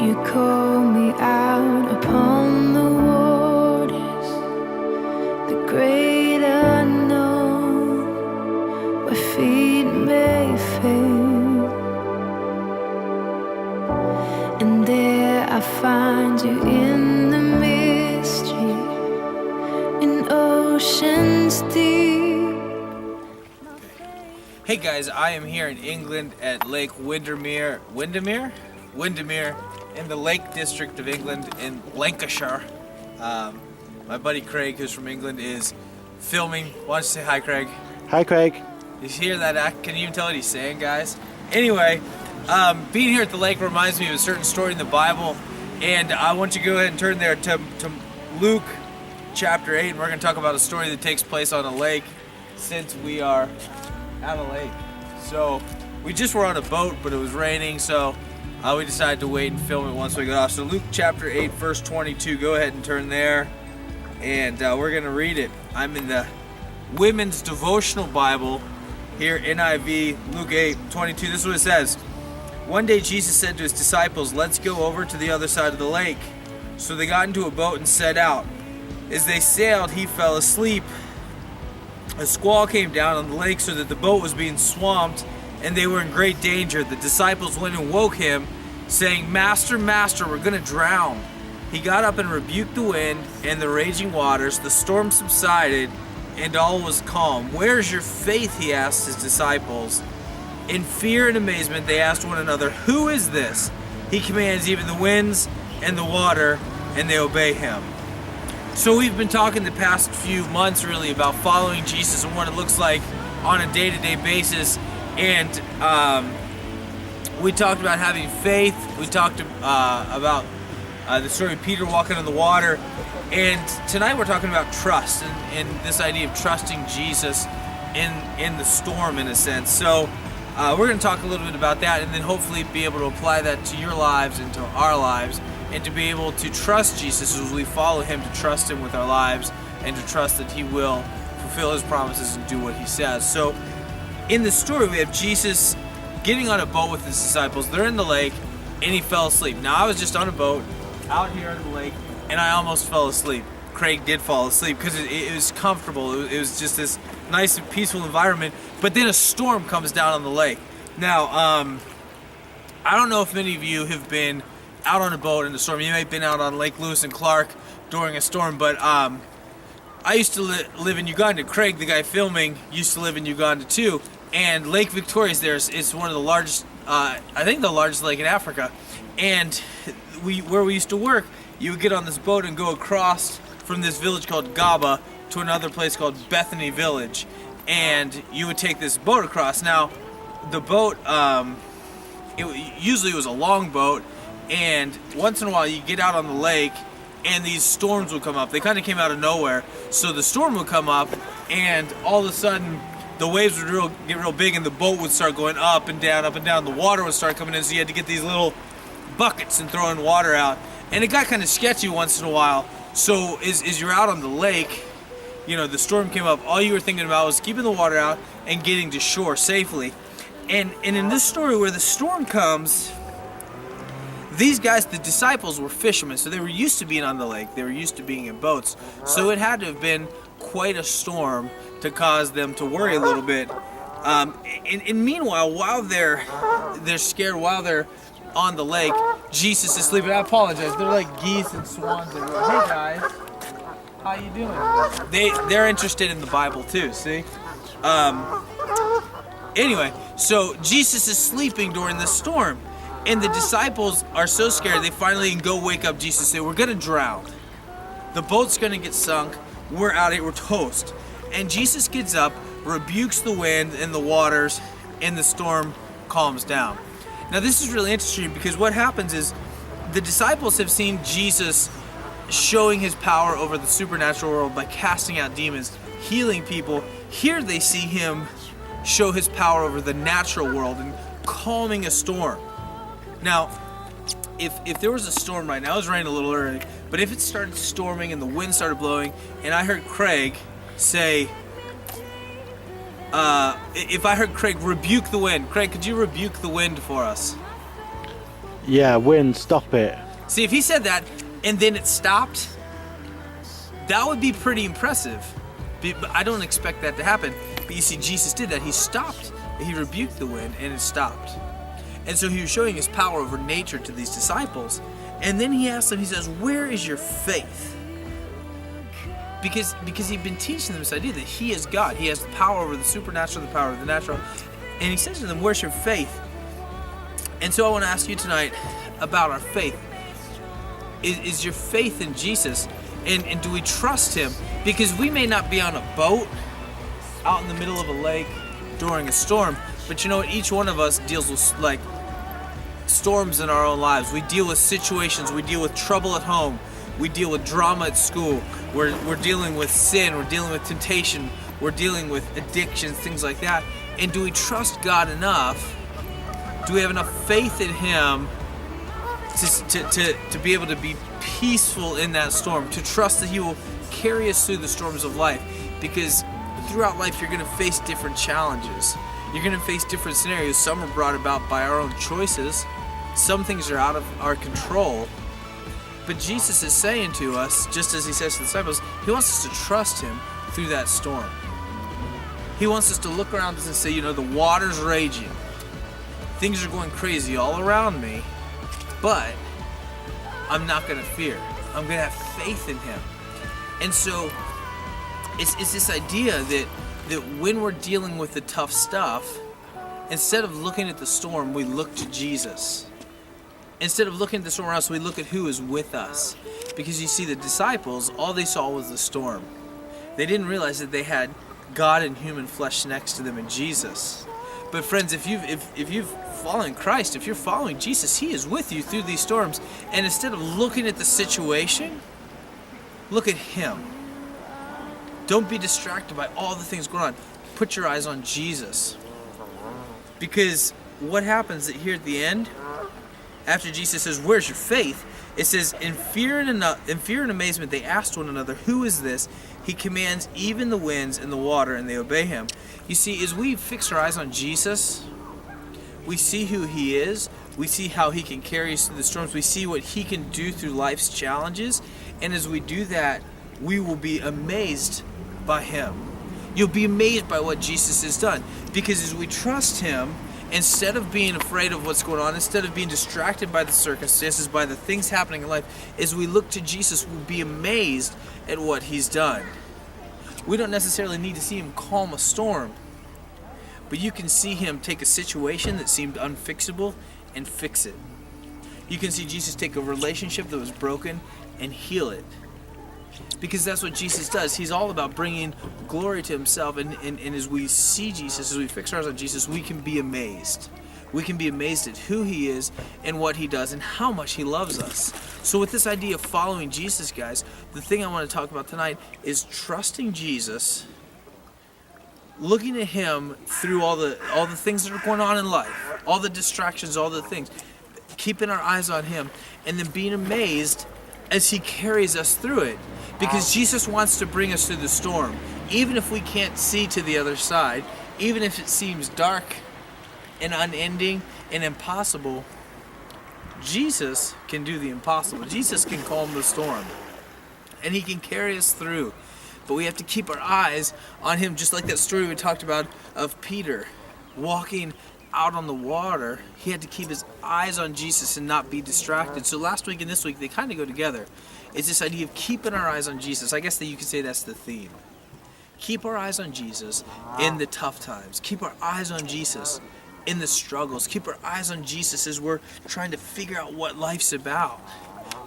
You call me out upon the waters, the great unknown, where feet may fail. And there I find you in the mystery, in oceans deep. Hey guys, I am here in England at Lake Windermere, in the Lake District of England in Lancashire. My buddy Craig, who's from England, is filming. Why don't you say hi, Craig? Hi, Craig. You hear that act? Can you even tell what he's saying, guys? Anyway, being here at the lake reminds me of a certain story in the Bible, and I want you to go ahead and turn there to Luke chapter 8, and we're going to talk about a story that takes place on a lake, since we are at a lake. So we just were on a boat, but it was raining, so we decided to wait and film it once we got off. So Luke chapter 8, verse 22, go ahead and turn there, and we're going to read it. I'm in the Women's Devotional Bible here, NIV, Luke 8, 22. This is what it says. One day Jesus said to his disciples, "Let's go over to the other side of the lake." So they got into a boat and set out. As they sailed, he fell asleep. A squall came down on the lake so that the boat was being swamped, and they were in great danger. The disciples went and woke him, saying, "Master, Master, we're going to drown." He got up and rebuked the wind and the raging waters. The storm subsided, and all was calm. "Where is your faith?" he asked his disciples. In fear and amazement, they asked one another, "Who is this? He commands even the winds and the water, and they obey him." So we've been talking the past few months really about following Jesus and what it looks like on a day-to-day basis. And we talked about having faith. We talked about the story of Peter walking on the water. And tonight we're talking about trust and this idea of trusting Jesus in the storm, in a sense. So we're going to talk a little bit about that, and then hopefully be able to apply that to your lives and to our lives, and to be able to trust Jesus as we follow him, to trust him with our lives, and to trust that he will fulfill his promises and do what he says. So in the story, we have Jesus getting on a boat with his disciples. They're in the lake, and he fell asleep. Now, I was just on a boat out here on the lake, and I almost fell asleep. Craig did fall asleep because it was comfortable. It was just this nice and peaceful environment. But then a storm comes down on the lake. Now, I don't know if many of you have been out on a boat in the storm. You may have been out on Lake Lewis and Clark during a storm, but I used to live in Uganda. Craig, the guy filming, used to live in Uganda too. And Lake Victoria is there. It's one of the largest, I think the largest lake in Africa. And where we used to work, you would get on this boat and go across from this village called Gaba to another place called Bethany Village. And you would take this boat across. Now, the boat, usually it was a long boat, and once in a while you get out on the lake and these storms would come up. They kind of came out of nowhere. So the storm would come up, and all of a sudden the waves would get real big, and the boat would start going up and down, up and down. The water would start coming in, so you had to get these little buckets and throwing water out. And it got kind of sketchy once in a while. So as you're out on the lake, you know, the storm came up, all you were thinking about was keeping the water out and getting to shore safely. And in this story where the storm comes, these guys, the disciples, were fishermen, so they were used to being on the lake. They were used to being in boats. So it had to have been quite a storm to cause them to worry a little bit. And meanwhile, while they're scared, while they're on the lake, Jesus is sleeping. I apologize. They're like geese and swans everywhere. Hey guys, how you doing? They're interested in the Bible too. See. Anyway, so Jesus is sleeping during the storm. And the disciples are so scared, they finally can go wake up Jesus and say, "We're going to drown. The boat's going to get sunk. We're out here. We're toast." And Jesus gets up, rebukes the wind and the waters, and the storm calms down. Now this is really interesting because what happens is the disciples have seen Jesus showing his power over the supernatural world by casting out demons, healing people. Here they see him show his power over the natural world and calming a storm. Now, if there was a storm right now, it was raining a little early, but if it started storming and the wind started blowing, and I heard Craig say, if I heard Craig rebuke the wind, Craig, could you rebuke the wind for us? Yeah, wind, stop it. See, if he said that and then it stopped, that would be pretty impressive. But I don't expect that to happen. But you see, Jesus did that. He stopped. He rebuked the wind and it stopped. And so he was showing his power over nature to these disciples. And then he asked them, he says, where is your faith? Because he'd been teaching them this idea that he is God. He has the power over the supernatural, the power of the natural. And he says to them, where's your faith? And so I want to ask you tonight about our faith. Is your faith in Jesus? And do we trust him? Because we may not be on a boat out in the middle of a lake during a storm, but you know what? Each one of us deals with like storms in our own lives. We deal with situations. We deal with trouble at home. We deal with drama at school. We're dealing with sin. We're dealing with temptation. We're dealing with addictions, things like that. And do we trust God enough? Do we have enough faith in him to be able to be peaceful in that storm, to trust that he will carry us through the storms of life? Because throughout life you're going to face different challenges. You're going to face different scenarios. Some are brought about by our own choices. Some things are out of our control. But Jesus is saying to us, just as he says to the disciples, he wants us to trust him through that storm. He wants us to look around us and say, you know, the water's raging. Things are going crazy all around me, but I'm not going to fear. I'm going to have faith in him. And so it's this idea that when we're dealing with the tough stuff, instead of looking at the storm, we look to Jesus. Instead of looking at the storm around us, we look at who is with us. Because you see, the disciples, all they saw was the storm. They didn't realize that they had God in human flesh next to them in Jesus. But friends, if you've following Christ, if you're following Jesus, he is with you through these storms. And instead of looking at the situation, look at him. Don't be distracted by all the things going on. Put your eyes on Jesus. Because what happens here at the end, after Jesus says, where's your faith? It says, in fear and amazement, they asked one another, who is this? He commands even the winds and the water, and they obey him. You see, as we fix our eyes on Jesus, we see who he is. We see how he can carry us through the storms. We see what he can do through life's challenges. And as we do that, we will be amazed by him. You'll be amazed by what Jesus has done. Because as we trust him, instead of being afraid of what's going on, instead of being distracted by the circumstances, by the things happening in life, as we look to Jesus, we'll be amazed at what he's done. We don't necessarily need to see him calm a storm, but you can see him take a situation that seemed unfixable and fix it. You can see Jesus take a relationship that was broken and heal it. Because that's what Jesus does. He's all about bringing glory to himself. And as we see Jesus, as we fix our eyes on Jesus, we can be amazed. We can be amazed at who he is and what he does and how much he loves us. So with this idea of following Jesus, guys, the thing I want to talk about tonight is trusting Jesus, looking at him through all the things that are going on in life, all the distractions, all the things, keeping our eyes on him, and then being amazed as he carries us through it. Because Jesus wants to bring us through the storm. Even if we can't see to the other side, even if it seems dark and unending and impossible, Jesus can do the impossible. Jesus can calm the storm. And he can carry us through. But we have to keep our eyes on him, just like that story we talked about of Peter walking out on the water. He had to keep his eyes on Jesus and not be distracted. So last week and this week, they kind of go together. It's this idea of keeping our eyes on Jesus. I guess that you could say that's the theme. Keep our eyes on Jesus in the tough times. Keep our eyes on Jesus in the struggles. Keep our eyes on Jesus as we're trying to figure out what life's about.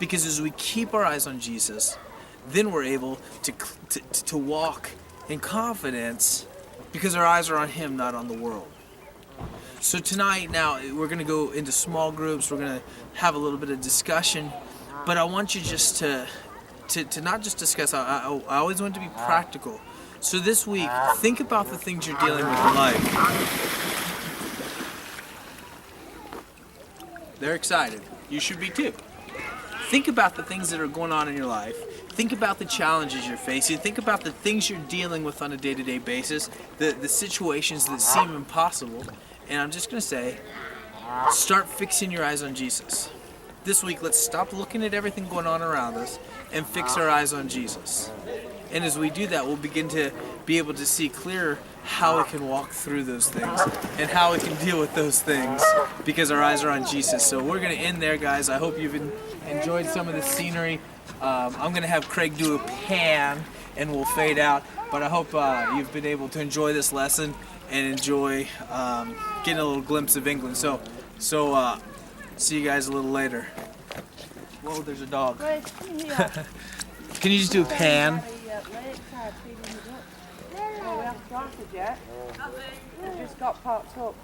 Because as we keep our eyes on Jesus, then we're able to walk in confidence because our eyes are on Him, not on the world. So tonight, now, we're going to go into small groups. We're going to have a little bit of discussion. But I want you just to not just discuss. I always want to be practical. So this week, think about the things you're dealing with in life. They're excited. You should be too. Think about the things that are going on in your life. Think about the challenges you're facing. Think about the things you're dealing with on a day-to-day basis, the situations that seem impossible. And I'm just going to say, start fixing your eyes on Jesus. This week, let's stop looking at everything going on around us and fix our eyes on Jesus. And as we do that, we'll begin to be able to see clearer how we can walk through those things and how we can deal with those things because our eyes are on Jesus. So we're going to end there, guys. I hope you've enjoyed some of the scenery. I'm going to have Craig do a pan and we'll fade out. But I hope you've been able to enjoy this lesson and enjoy getting a little glimpse of England. So see you guys a little later. Whoa, there's a dog. Can you just do a pan? We haven't started yet. We've just got parked up.